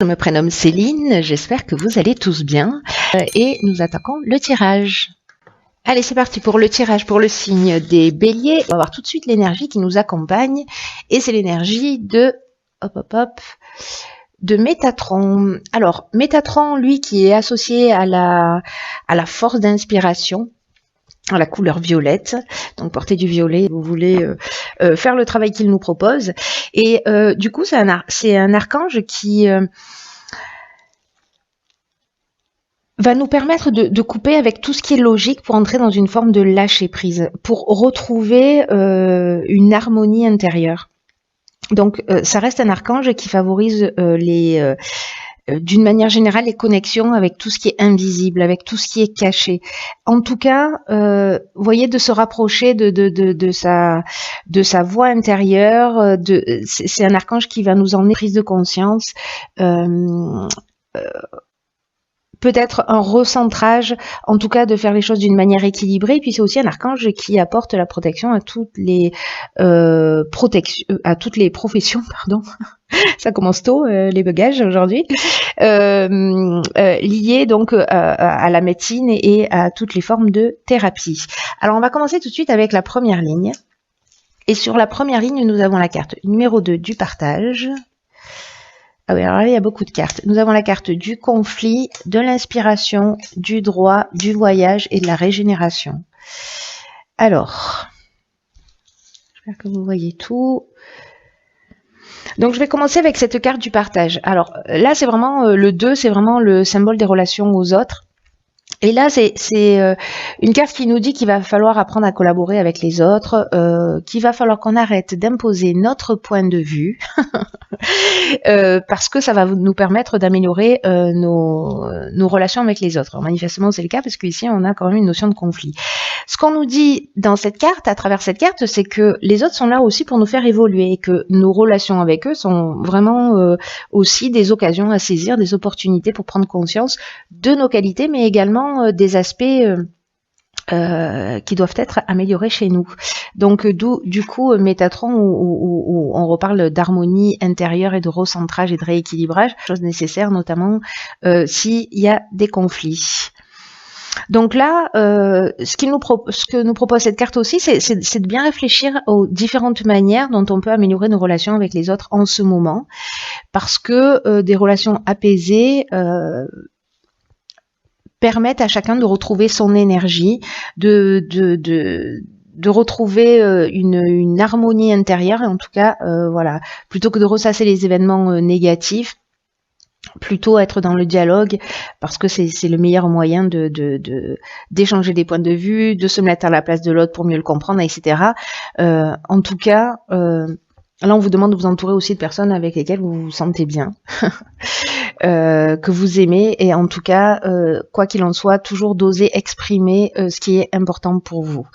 Je me prénomme Céline, j'espère que vous allez tous bien et nous attaquons le tirage. Allez, c'est parti pour le tirage pour le signe des béliers. On va voir tout de suite l'énergie qui nous accompagne et c'est l'énergie de de Métatron. Alors, Métatron, lui, qui est associé à la force d'inspiration, à la couleur violette, donc portez du violet, vous voulez faire le travail qu'il nous propose. Et du coup, c'est un archange qui va nous permettre de couper avec tout ce qui est logique pour entrer dans une forme de lâcher prise, pour retrouver une harmonie intérieure. Donc, ça reste un archange qui favorise d'une manière générale, les connexions avec tout ce qui est invisible, avec tout ce qui est caché. En tout cas, voyez, de se rapprocher de sa voix intérieure. C'est un archange qui va nous emmener prise de conscience. Peut-être un recentrage, en tout cas de faire les choses d'une manière équilibrée. Et puis c'est aussi un archange qui apporte la protection à toutes les professions, pardon. Ça commence tôt, les bagages aujourd'hui, liés donc à la médecine et à toutes les formes de thérapie. Alors on va commencer tout de suite avec la première ligne. Et sur la première ligne, nous avons la carte numéro 2 du partage. Ah oui, alors là, il y a beaucoup de cartes. Nous avons la carte du conflit, de l'inspiration, du droit, du voyage et de la régénération. Alors, j'espère que vous voyez tout. Donc, je vais commencer avec cette carte du partage. Alors, là, c'est vraiment le 2, c'est vraiment le symbole des relations aux autres. Et là, c'est une carte qui nous dit qu'il va falloir apprendre à collaborer avec les autres, qu'il va falloir qu'on arrête d'imposer notre point de vue, parce que ça va nous permettre d'améliorer nos relations avec les autres. Alors, manifestement, c'est le cas, parce qu'ici, on a quand même une notion de conflit. Ce qu'on nous dit dans cette carte, à travers cette carte, c'est que les autres sont là aussi pour nous faire évoluer, et que nos relations avec eux sont vraiment aussi des occasions à saisir, des opportunités pour prendre conscience de nos qualités, mais également des aspects qui doivent être améliorés chez nous. Donc du coup, Métatron, où on reparle d'harmonie intérieure et de recentrage et de rééquilibrage, chose nécessaire notamment s'il y a des conflits. Donc là, ce que nous propose cette carte aussi, c'est de bien réfléchir aux différentes manières dont on peut améliorer nos relations avec les autres en ce moment, parce que des relations apaisées permettent à chacun de retrouver son énergie, de retrouver une harmonie intérieure, et en tout cas, voilà, plutôt que de ressasser les événements négatifs, plutôt être dans le dialogue, parce que c'est le meilleur moyen d'échanger des points de vue, de se mettre à la place de l'autre pour mieux le comprendre, etc. En tout cas, là, on vous demande de vous entourer aussi de personnes avec lesquelles vous vous sentez bien, que vous aimez, et en tout cas, quoi qu'il en soit, toujours d'oser exprimer ce qui est important pour vous.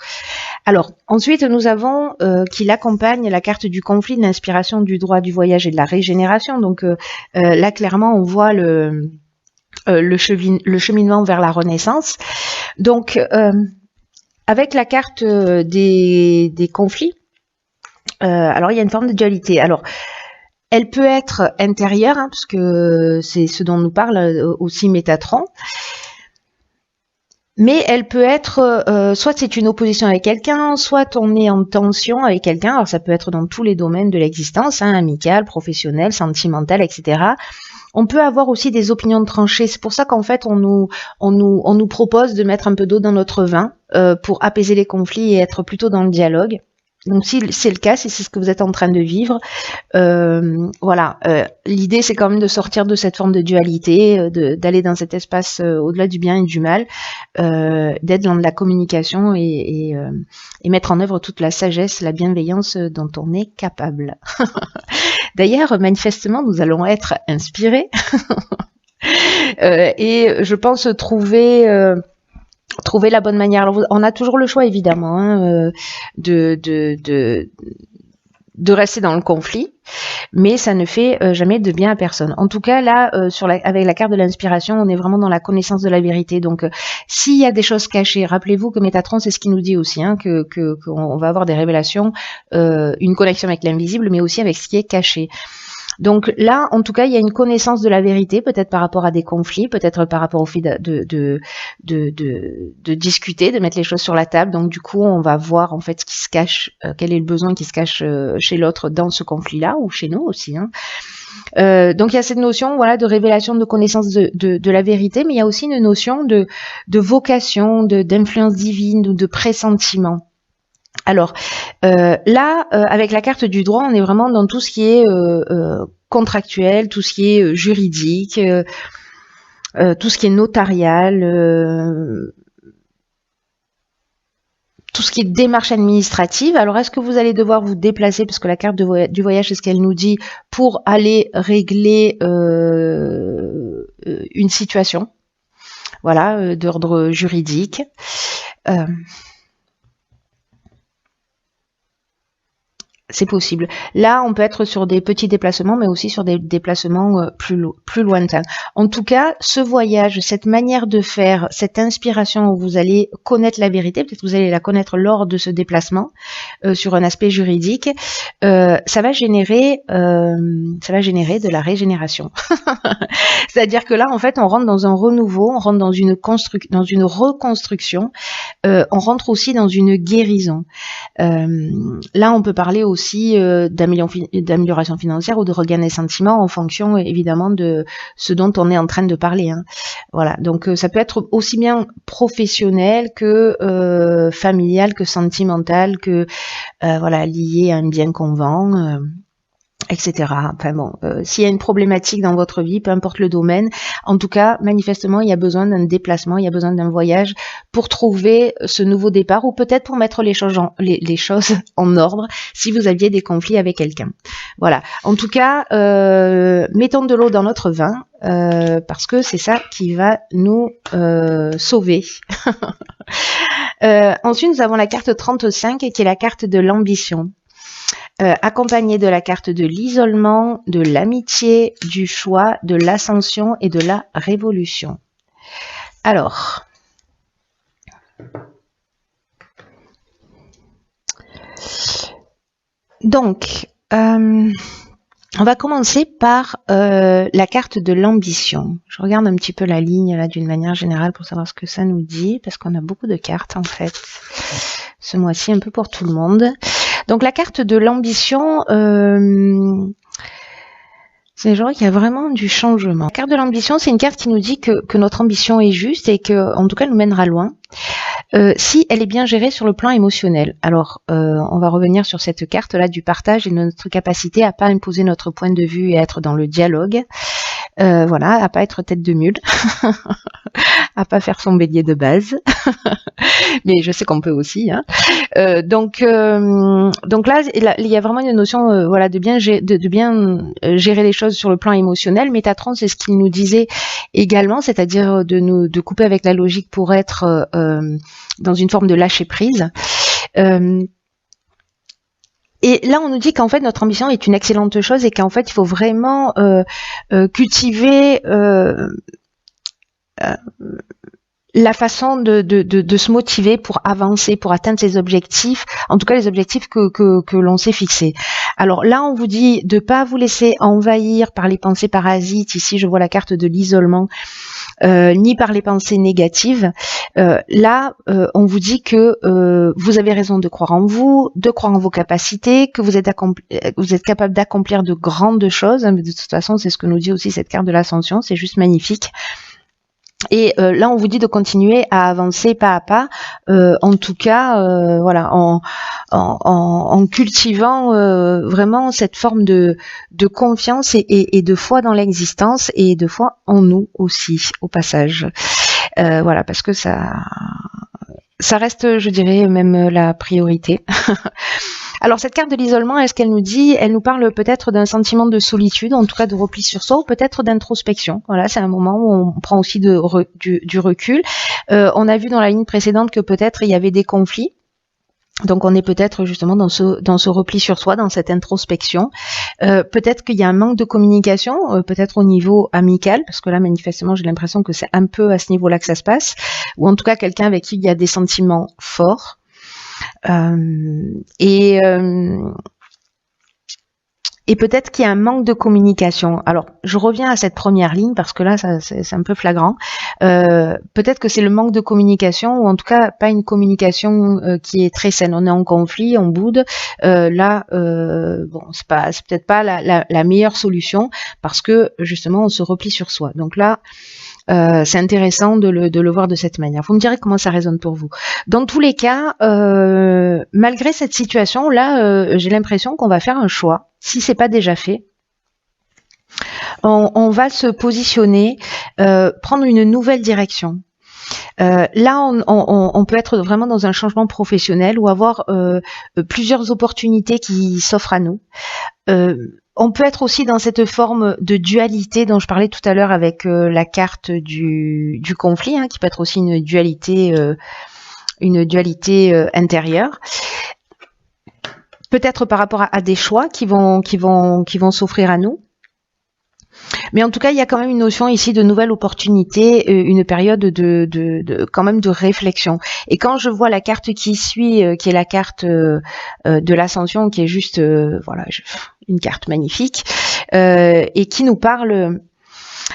Alors, ensuite, nous avons qui l'accompagne la carte du conflit, de l'inspiration, du droit, du voyage et de la régénération. Donc là, clairement, on voit le cheminement vers la renaissance. Donc, avec la carte des conflits, alors il y a une forme de dualité. Alors, elle peut être intérieure, hein, parce que c'est ce dont nous parle aussi Métatron. Mais elle peut être, soit c'est une opposition avec quelqu'un, soit on est en tension avec quelqu'un. Alors ça peut être dans tous les domaines de l'existence, hein, amical, professionnel, sentimental, etc. On peut avoir aussi des opinions tranchées. C'est pour ça qu'en fait on nous propose de mettre un peu d'eau dans notre vin pour apaiser les conflits et être plutôt dans le dialogue. Donc si c'est le cas, si c'est ce que vous êtes en train de vivre, voilà, l'idée c'est quand même de sortir de cette forme de dualité, d'aller dans cet espace au-delà du bien et du mal, d'être dans de la communication et mettre en œuvre toute la sagesse, la bienveillance dont on est capable. D'ailleurs, manifestement, nous allons être inspirés et je pense trouver la bonne manière. Alors, on a toujours le choix, évidemment, hein, de rester dans le conflit, mais ça ne fait jamais de bien à personne. En tout cas, là, avec la carte de l'inspiration, on est vraiment dans la connaissance de la vérité. Donc, s'il y a des choses cachées, rappelez-vous que Métatron, c'est ce qu'il nous dit aussi, hein, qu'on va avoir des révélations, une connexion avec l'invisible, mais aussi avec ce qui est caché. Donc là, en tout cas, il y a une connaissance de la vérité, peut-être par rapport à des conflits, peut-être par rapport au fait de discuter, de mettre les choses sur la table. Donc du coup, on va voir en fait ce qui se cache, quel est le besoin qui se cache chez l'autre dans ce conflit-là, ou chez nous aussi, hein. Donc il y a cette notion, voilà, de révélation, de connaissance de la vérité, mais il y a aussi une notion de vocation, d'influence divine, ou de pressentiment. Alors là, avec la carte du droit, on est vraiment dans tout ce qui est contractuel, tout ce qui est juridique, tout ce qui est notarial, tout ce qui est démarche administrative. Alors, est-ce que vous allez devoir vous déplacer, parce que la carte du voyage, c'est ce qu'elle nous dit, pour aller régler une situation, voilà, d'ordre juridique. C'est possible. Là, on peut être sur des petits déplacements, mais aussi sur des déplacements plus lointains. En tout cas, ce voyage, cette manière de faire, cette inspiration où vous allez connaître la vérité, peut-être que vous allez la connaître lors de ce déplacement, sur un aspect juridique, ça va générer de la régénération. C'est-à-dire que là, en fait, on rentre dans un renouveau, on rentre dans une reconstruction, on rentre aussi dans une guérison. Là, on peut parler aussi d'amélioration financière ou de regain des sentiments en fonction évidemment de ce dont on est en train de parler, hein. Voilà, donc ça peut être aussi bien professionnel que familial, que sentimental, que voilà, lié à un bien qu'on vend, etc. Enfin bon, s'il y a une problématique dans votre vie, peu importe le domaine, en tout cas, manifestement, il y a besoin d'un déplacement, il y a besoin d'un voyage pour trouver ce nouveau départ, ou peut-être pour mettre les choses en ordre si vous aviez des conflits avec quelqu'un. Voilà. En tout cas, mettons de l'eau dans notre vin, parce que c'est ça qui va nous sauver. Ensuite, nous avons la carte 35 qui est la carte de l'ambition. Accompagné de la carte de l'isolement, de l'amitié, du choix, de l'ascension et de la révolution. Alors, donc, on va commencer par la carte de l'ambition. Je regarde un petit peu la ligne là d'une manière générale pour savoir ce que ça nous dit, parce qu'on a beaucoup de cartes en fait ce mois-ci, un peu pour tout le monde. Donc la carte de l'ambition, c'est genre qu'il y a vraiment du changement. La carte de l'ambition, c'est une carte qui nous dit que notre ambition est juste et que, en tout cas, elle nous mènera loin. Si elle est bien gérée sur le plan émotionnel. Alors, on va revenir sur cette carte-là du partage et de notre capacité à pas imposer notre point de vue et à être dans le dialogue. Voilà, à pas être tête de mule, à pas faire son bélier de base. Mais je sais qu'on peut aussi, hein. Donc là, il y a vraiment une notion, voilà, de bien gérer les choses sur le plan émotionnel. Métatron, c'est ce qu'il nous disait également, c'est-à-dire de couper avec la logique pour être dans une forme de lâcher prise. Et là, on nous dit qu'en fait, notre ambition est une excellente chose et qu'en fait, il faut vraiment cultiver la façon de se motiver pour avancer, pour atteindre ses objectifs, en tout cas les objectifs que l'on s'est fixés. Alors là, on vous dit de pas vous laisser envahir par les pensées parasites. Ici, je vois la carte de l'isolement. Ni par les pensées négatives. Là, on vous dit que vous avez raison de croire en vous, de croire en vos capacités, que vous êtes capable d'accomplir de grandes choses. Mais de toute façon, c'est ce que nous dit aussi cette carte de l'ascension. C'est juste magnifique. Et là, on vous dit de continuer à avancer pas à pas, en tout cas, voilà, en cultivant vraiment cette forme de confiance et de foi dans l'existence et de foi en nous aussi, au passage. Voilà, parce que ça reste, je dirais, même la priorité. Alors cette carte de l'isolement, est-ce qu'elle nous dit, elle nous parle peut-être d'un sentiment de solitude, en tout cas de repli sur soi, ou peut-être d'introspection. Voilà, c'est un moment où on prend aussi du recul. On a vu dans la ligne précédente que peut-être il y avait des conflits. Donc on est peut-être justement dans ce repli sur soi, dans cette introspection. Peut-être qu'il y a un manque de communication, peut-être au niveau amical, parce que là manifestement j'ai l'impression que c'est un peu à ce niveau-là que ça se passe, ou en tout cas quelqu'un avec qui il y a des sentiments forts. Et peut-être qu'il y a un manque de communication. Alors, je reviens à cette première ligne parce que là, c'est un peu flagrant. Peut-être que c'est le manque de communication, ou en tout cas pas une communication qui est très saine. On est en conflit, on boude. Bon, c'est peut-être pas la meilleure solution parce que justement, on se replie sur soi. Donc là, c'est intéressant de le voir de cette manière. Vous me direz comment ça résonne pour vous. Dans tous les cas, malgré cette situation, là, j'ai l'impression qu'on va faire un choix. Si c'est pas déjà fait, on va se positionner, prendre une nouvelle direction. Là, on peut être vraiment dans un changement professionnel ou avoir plusieurs opportunités qui s'offrent à nous. On peut être aussi dans cette forme de dualité dont je parlais tout à l'heure avec la carte du conflit, hein, qui peut être aussi une dualité intérieure. Peut-être par rapport à des choix qui vont s'offrir à nous. Mais en tout cas, il y a quand même une notion ici de nouvelle opportunité, une période quand même de réflexion. Et quand je vois la carte qui suit, qui est la carte de l'ascension, qui est juste, voilà, une carte magnifique, et qui nous parle,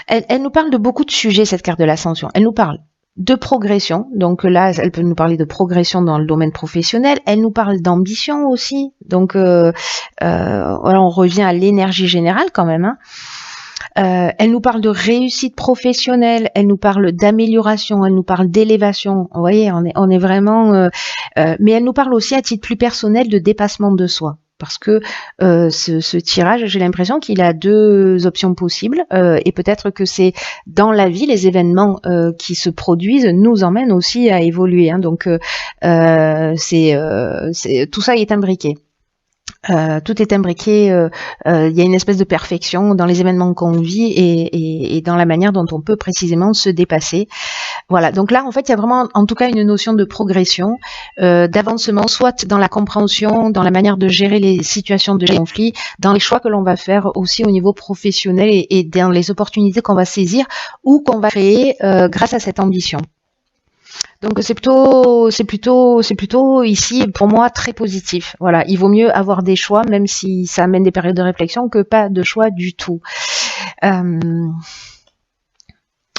elle nous parle de beaucoup de sujets, cette carte de l'ascension. Elle nous parle de progression, donc là, elle peut nous parler de progression dans le domaine professionnel. Elle nous parle d'ambition aussi, donc voilà, on revient à l'énergie générale quand même, hein. Elle nous parle de réussite professionnelle, elle nous parle d'amélioration, elle nous parle d'élévation. Vous voyez, on est vraiment... mais elle nous parle aussi à titre plus personnel de dépassement de soi. Parce que ce tirage, j'ai l'impression qu'il a deux options possibles. Et peut-être que c'est dans la vie, les événements qui se produisent nous emmènent aussi à évoluer, hein. Donc, tout ça est imbriqué. Tout est imbriqué, il y a une espèce de perfection dans les événements qu'on vit et dans la manière dont on peut précisément se dépasser. Voilà, donc là en fait il y a vraiment en tout cas une notion de progression, d'avancement, soit dans la compréhension, dans la manière de gérer les situations de conflit, dans les choix que l'on va faire aussi au niveau professionnel et dans les opportunités qu'on va saisir ou qu'on va créer grâce à cette ambition. Donc c'est plutôt ici pour moi très positif. Voilà, il vaut mieux avoir des choix, même si ça amène des périodes de réflexion, que pas de choix du tout.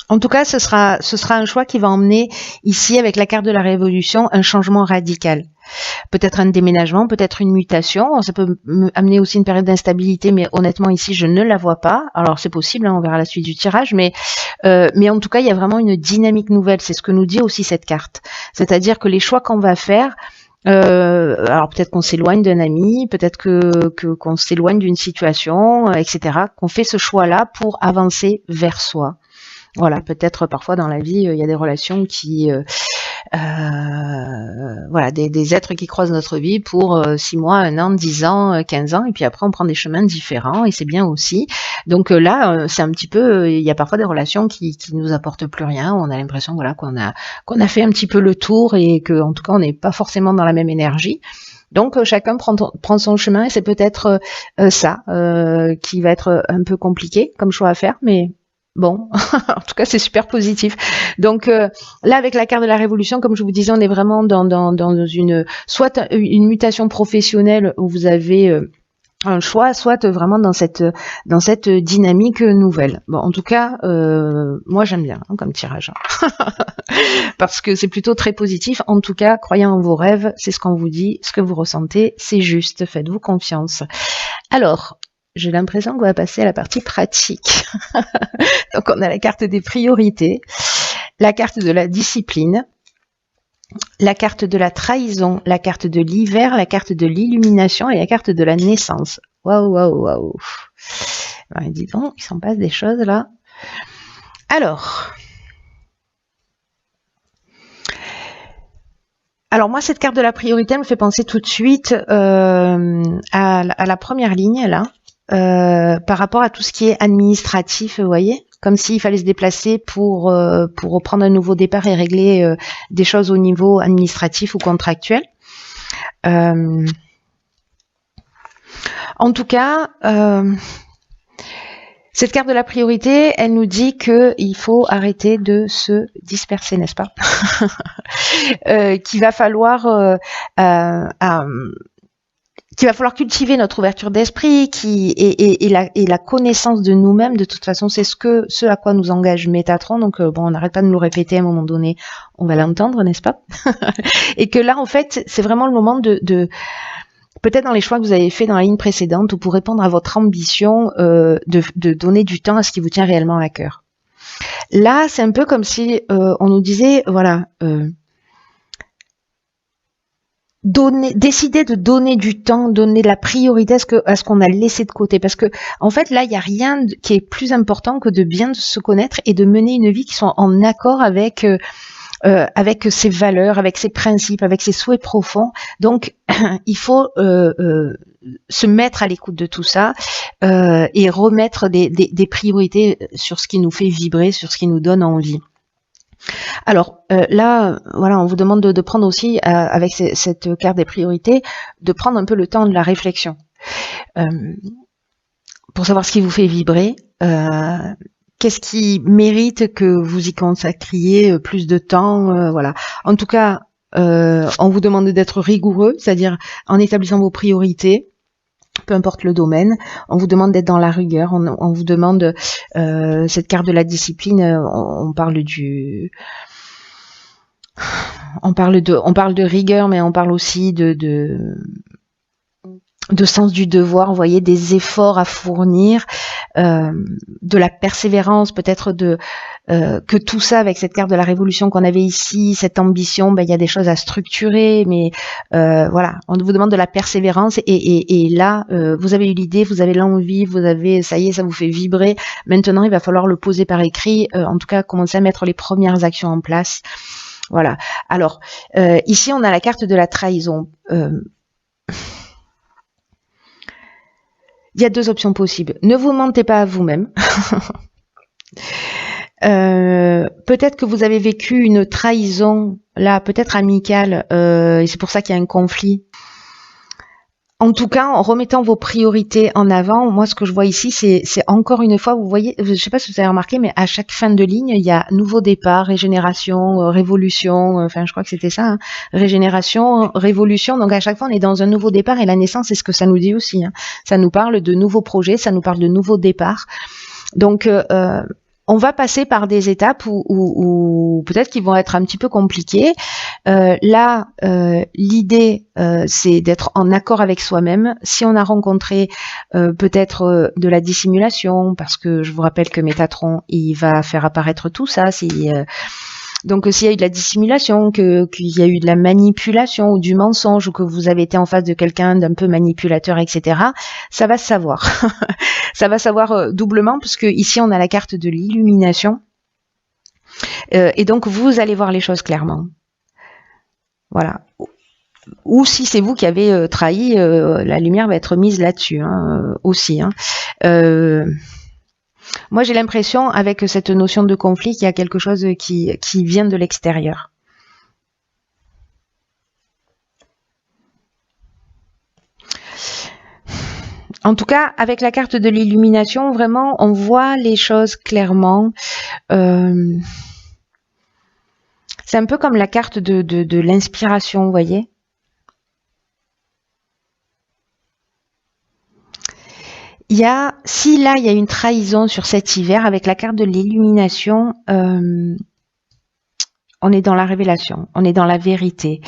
En tout cas, ce sera un choix qui va emmener ici avec la carte de la révolution un changement radical. Peut-être un déménagement, peut-être une mutation. Ça peut amener aussi une période d'instabilité, mais honnêtement ici je ne la vois pas. Alors c'est possible, hein, on verra la suite du tirage, mais en tout cas il y a vraiment une dynamique nouvelle. C'est ce que nous dit aussi cette carte. C'est-à-dire que les choix qu'on va faire, alors peut-être qu'on s'éloigne d'un ami, peut-être qu'on s'éloigne d'une situation, etc. Qu'on fait ce choix-là pour avancer vers soi. Voilà, peut-être parfois dans la vie il y a des relations qui voilà, des êtres qui croisent notre vie pour 6 mois, 1 an, 10 ans, 15 ans, et puis après on prend des chemins différents, et c'est bien aussi. Donc là, c'est un petit peu, il y a parfois des relations qui nous apportent plus rien, on a l'impression voilà qu'on a fait un petit peu le tour, et que en tout cas on n'est pas forcément dans la même énergie. Donc chacun prend son chemin, et c'est peut-être ça qui va être un peu compliqué comme choix à faire, mais bon, en tout cas, c'est super positif. Donc là, avec la carte de la révolution, comme je vous disais, on est vraiment dans soit une mutation professionnelle où vous avez un choix, soit vraiment dans cette dynamique nouvelle. Bon, en tout cas, moi j'aime bien hein, comme tirage, parce que c'est plutôt très positif. En tout cas, croyez en vos rêves, c'est ce qu'on vous dit, ce que vous ressentez, c'est juste. Faites-vous confiance. Alors, j'ai l'impression qu'on va passer à la partie pratique. Donc on a la carte des priorités, la carte de la discipline, la carte de la trahison, la carte de l'hiver, la carte de l'illumination et la carte de la naissance. Waouh, waouh, waouh. Ouais, dis donc, il s'en passe des choses là. Alors moi, cette carte de la priorité me fait penser tout de suite à la première ligne là. Par rapport à tout ce qui est administratif, vous voyez, comme s'il fallait se déplacer pour reprendre un nouveau départ et régler des choses au niveau administratif ou contractuel. En tout cas, cette carte de la priorité, elle nous dit qu'il faut arrêter de se disperser, n'est-ce pas? qu'il va falloir cultiver notre ouverture d'esprit, et la connaissance de nous-mêmes. De toute façon, c'est ce à quoi nous engage Métatron. Donc bon, on n'arrête pas de nous le répéter, à un moment donné, on va l'entendre, n'est-ce pas? Et que là, en fait, c'est vraiment le moment de peut-être dans les choix que vous avez fait dans la ligne précédente, ou pour répondre à votre ambition, de donner du temps à ce qui vous tient réellement à cœur. Là, c'est un peu comme si on nous disait, voilà, décider de donner du temps, donner de la priorité à ce qu'on a laissé de côté. Parce que, en fait, là, il n'y a rien qui est plus important que de bien se connaître et de mener une vie qui soit en accord avec ses valeurs, avec ses principes, avec ses souhaits profonds. Donc, il faut se mettre à l'écoute de tout ça et remettre des priorités sur ce qui nous fait vibrer, sur ce qui nous donne envie. Alors là, voilà, on vous demande de prendre aussi, avec cette carte des priorités, de prendre un peu le temps de la réflexion pour savoir ce qui vous fait vibrer. Qu'est-ce qui mérite que vous y consacriez plus de temps, voilà. En tout cas, on vous demande d'être rigoureux, c'est-à-dire en établissant vos priorités, peu importe le domaine. On vous demande d'être dans la rigueur. On vous demande cette carte de la discipline. On parle de rigueur, mais on parle aussi de sens du devoir, vous voyez, des efforts à fournir, de la persévérance, peut-être que tout ça, avec cette carte de la révolution qu'on avait ici, cette ambition, ben, il y a des choses à structurer, mais voilà, on vous demande de la persévérance, et là, vous avez eu l'idée, vous avez l'envie, ça y est, ça vous fait vibrer. Maintenant, il va falloir le poser par écrit, en tout cas, commencer à mettre les premières actions en place. Voilà. Alors, ici, on a la carte de la trahison. Il y a deux options possibles. Ne vous mentez pas à vous-même. Peut-être que vous avez vécu une trahison, là, peut-être amicale, et c'est pour ça qu'il y a un conflit. En tout cas, en remettant vos priorités en avant, moi, ce que je vois ici, c'est encore une fois, vous voyez, je ne sais pas si vous avez remarqué, mais à chaque fin de ligne, il y a nouveau départ, régénération, révolution, enfin, je crois que c'était ça, hein, régénération, révolution. Donc, à chaque fois, on est dans un nouveau départ, et la naissance, c'est ce que ça nous dit aussi, hein. Ça nous parle de nouveaux projets, ça nous parle de nouveaux départs. Donc, on va passer par des étapes où peut-être qu'ils vont être un petit peu compliquées. Là, l'idée, c'est d'être en accord avec soi-même. Si on a rencontré peut-être de la dissimulation, parce que je vous rappelle que Métatron, il va faire apparaître tout ça. Donc, s'il y a eu de la dissimulation, qu'il y a eu de la manipulation ou du mensonge, ou que vous avez été en face de quelqu'un d'un peu manipulateur, etc., ça va se savoir. Ça va savoir doublement, puisque ici, on a la carte de l'illumination. Et donc, vous allez voir les choses clairement. Voilà. Ou si c'est vous qui avez trahi, la lumière va être mise là-dessus, hein, aussi. Hein. Moi, j'ai l'impression, avec cette notion de conflit, qu'il y a quelque chose qui vient de l'extérieur. En tout cas, avec la carte de l'illumination, vraiment, on voit les choses clairement. C'est un peu comme la carte de l'inspiration, vous voyez. Si là, il y a une trahison sur cet hiver, avec la carte de l'illumination, on est dans la révélation, on est dans la vérité.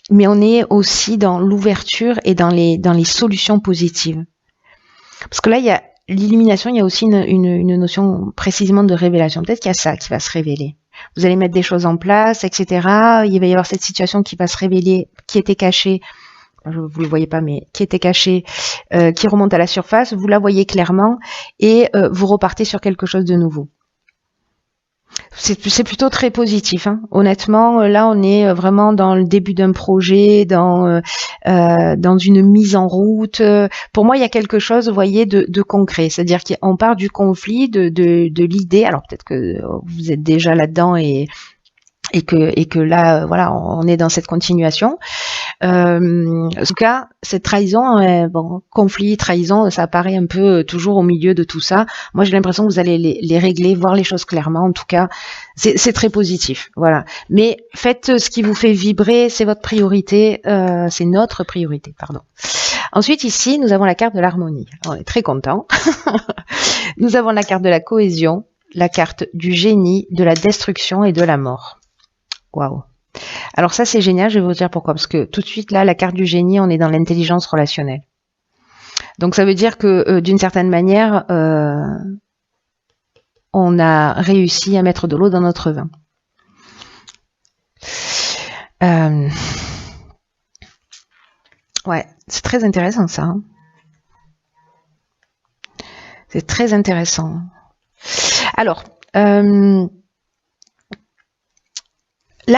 Mais on est aussi dans l'ouverture et dans les solutions positives. Parce que là, il y a l'illumination, il y a aussi une notion précisément de révélation. Peut-être qu'il y a ça qui va se révéler. Vous allez mettre des choses en place, etc. Il va y avoir cette situation qui va se révéler, qui était cachée. Vous le voyez pas, mais qui était cachée, qui remonte à la surface. Vous la voyez clairement et vous repartez sur quelque chose de nouveau. C'est plutôt très positif, hein. Honnêtement, là, on est vraiment dans le début d'un projet, dans une mise en route. Pour moi, il y a quelque chose, vous voyez, de concret. C'est-à-dire qu'on part du conflit, de l'idée. Alors peut-être que vous êtes déjà là-dedans et et que là, voilà, on est dans cette continuation. En tout cas, cette trahison, bon, conflit, trahison, ça apparaît un peu toujours au milieu de tout ça. Moi, j'ai l'impression que vous allez les régler, voir les choses clairement. En tout cas, c'est très positif, voilà. Mais faites ce qui vous fait vibrer, c'est votre priorité, c'est notre priorité, pardon. Ensuite, ici, nous avons la carte de l'harmonie. On est très content. Nous avons la carte de la cohésion, la carte du génie, de la destruction et de la mort. Waouh. Alors ça, c'est génial, je vais vous dire pourquoi. Parce que tout de suite, là, la carte du génie, on est dans l'intelligence relationnelle. Donc ça veut dire que, d'une certaine manière, on a réussi à mettre de l'eau dans notre vin. Ouais, c'est très intéressant ça. Hein. C'est très intéressant. Alors, là,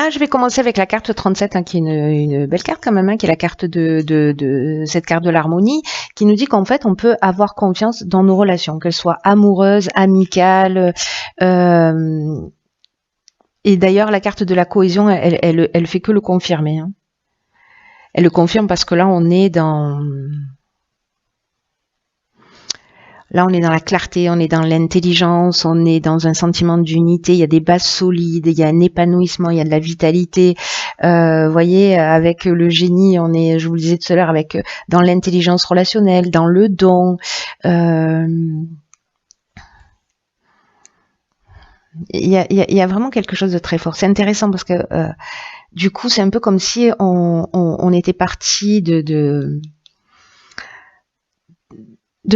je vais commencer avec la carte 37, hein, qui est une belle carte quand même, hein, qui est la carte de cette carte de l'harmonie, qui nous dit qu'en fait, on peut avoir confiance dans nos relations, qu'elles soient amoureuses, amicales. Et d'ailleurs, la carte de la cohésion, elle fait que le confirmer. Hein. Elle le confirme parce que là, on est dans... Là, on est dans la clarté, on est dans l'intelligence, on est dans un sentiment d'unité, il y a des bases solides, il y a un épanouissement, il y a de la vitalité. Vous voyez, avec le génie, on est, je vous le disais tout à l'heure, avec dans l'intelligence relationnelle, dans le don. Il y a vraiment quelque chose de très fort. C'est intéressant parce que du coup, c'est un peu comme si on était parti de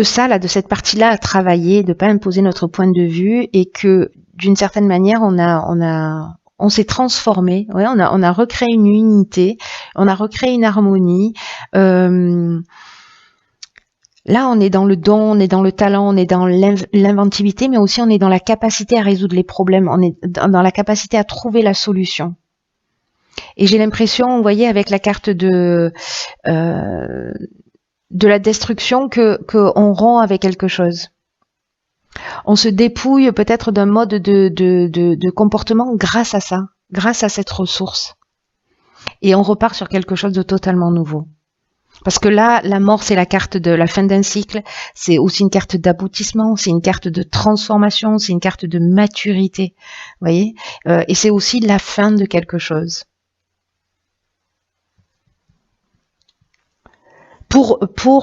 ça, là, de cette partie-là à travailler, de pas imposer notre point de vue et que d'une certaine manière, on s'est transformé, ouais, on a recréé une unité, on a recréé une harmonie. Là, on est dans le don, on est dans le talent, on est dans l'inventivité, mais aussi on est dans la capacité à résoudre les problèmes, on est dans la capacité à trouver la solution. Et j'ai l'impression, vous voyez, avec la carte de la destruction qu'on rompt avec quelque chose. On se dépouille peut-être d'un mode de comportement grâce à ça, grâce à cette ressource. Et on repart sur quelque chose de totalement nouveau. Parce que là, la mort, c'est la carte de la fin d'un cycle, c'est aussi une carte d'aboutissement, c'est une carte de transformation, c'est une carte de maturité, vous voyez, et c'est aussi la fin de quelque chose.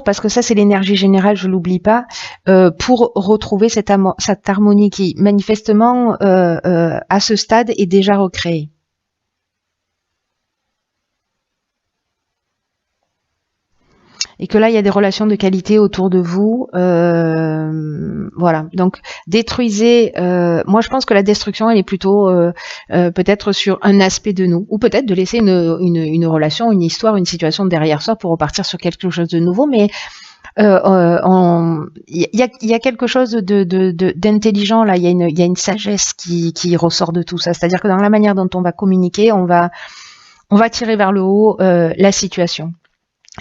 Parce que ça c'est l'énergie générale, je l'oublie pas, pour retrouver cette harmonie qui manifestement à ce stade est déjà recréée. Et que là il y a des relations de qualité autour de vous, voilà. Donc détruisez. Moi je pense que la destruction elle est plutôt peut-être sur un aspect de nous, ou peut-être de laisser une relation, une histoire, une situation derrière soi pour repartir sur quelque chose de nouveau. Mais il y a quelque chose d'intelligent là. Il y a une sagesse qui ressort de tout ça. C'est-à-dire que dans la manière dont on va communiquer, on va tirer vers le haut la situation.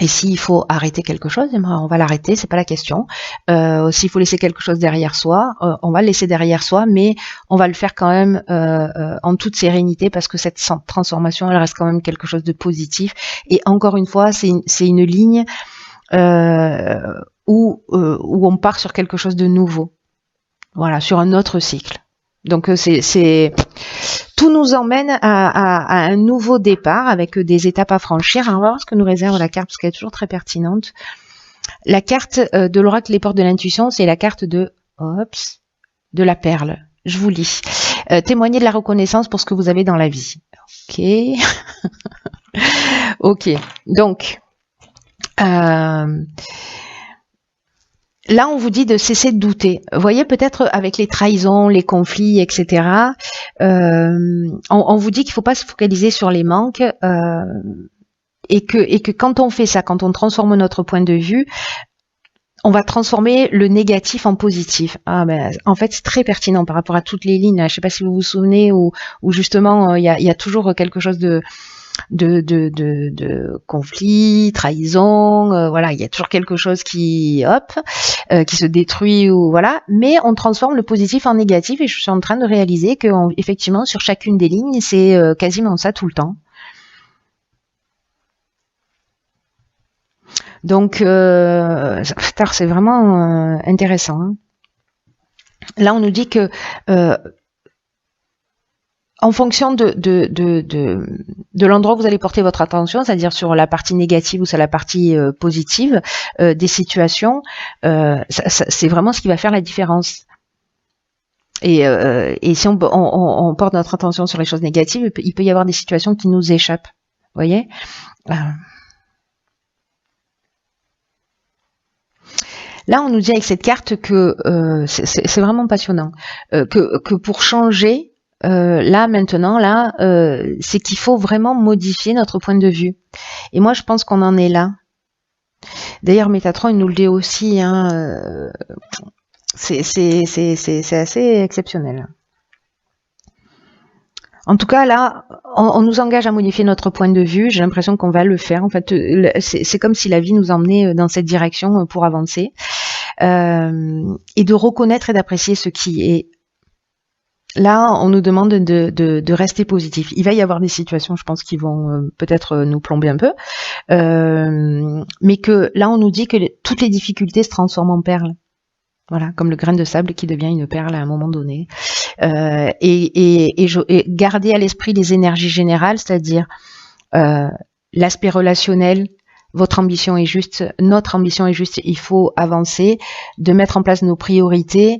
Et s'il faut arrêter quelque chose, on va l'arrêter, c'est pas la question. S'il faut laisser quelque chose derrière soi, on va le laisser derrière soi, mais on va le faire quand même en toute sérénité parce que cette transformation, elle reste quand même quelque chose de positif. Et encore une fois, c'est une ligne où on part sur quelque chose de nouveau. Voilà, sur un autre cycle. Donc tout nous emmène à un nouveau départ avec des étapes à franchir. Alors, on va voir ce que nous réserve la carte parce qu'elle est toujours très pertinente. La carte de l'oracle Les Portes de l'intuition, c'est la carte de la perle. Je vous lis. Témoignez de la reconnaissance pour ce que vous avez dans la vie. Ok. Ok. Donc, là, on vous dit de cesser de douter. Vous voyez, peut-être avec les trahisons, les conflits, etc., on vous dit qu'il ne faut pas se focaliser sur les manques et que quand on fait ça, quand on transforme notre point de vue, on va transformer le négatif en positif. En fait, c'est très pertinent par rapport à toutes les lignes. Je ne sais pas si vous vous souvenez où justement, il y a toujours quelque chose de de conflit, trahison, voilà, il y a toujours quelque chose qui qui se détruit ou voilà, mais on transforme le positif en négatif et je suis en train de réaliser que effectivement sur chacune des lignes, c'est quasiment ça tout le temps. Donc c'est vraiment intéressant. Hein. Là, on nous dit que en fonction de l'endroit où vous allez porter votre attention, c'est-à-dire sur la partie négative ou sur la partie positive des situations, c'est vraiment ce qui va faire la différence. Et si on porte notre attention sur les choses négatives, il peut y avoir des situations qui nous échappent. Vous voyez ? Là, on nous dit avec cette carte que c'est vraiment passionnant, que pour changer, là maintenant, là, c'est qu'il faut vraiment modifier notre point de vue. Et moi, je pense qu'on en est là. D'ailleurs, Métatron, il nous le dit aussi. Hein, c'est assez exceptionnel. En tout cas, là, on nous engage à modifier notre point de vue. J'ai l'impression qu'on va le faire. En fait, c'est comme si la vie nous emmenait dans cette direction pour avancer. Et de reconnaître et d'apprécier ce qui est. Là, on nous demande de rester positif. Il va y avoir des situations, je pense, qui vont peut-être nous plomber un peu. Mais que là, on nous dit que toutes les difficultés se transforment en perles. Voilà, comme le grain de sable qui devient une perle à un moment donné. Et garder à l'esprit les énergies générales, c'est-à-dire l'aspect relationnel. Votre ambition est juste, notre ambition est juste, il faut avancer, de mettre en place nos priorités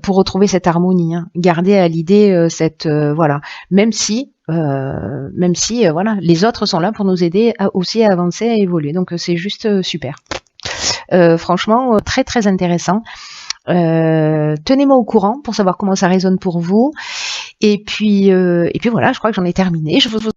pour retrouver cette harmonie. Hein. Garder à l'idée cette voilà, même si voilà, les autres sont là pour nous aider aussi à avancer, à évoluer. Donc c'est juste super. Franchement, très très intéressant. Tenez-moi au courant pour savoir comment ça résonne pour vous. Et puis voilà, je crois que j'en ai terminé. Je vous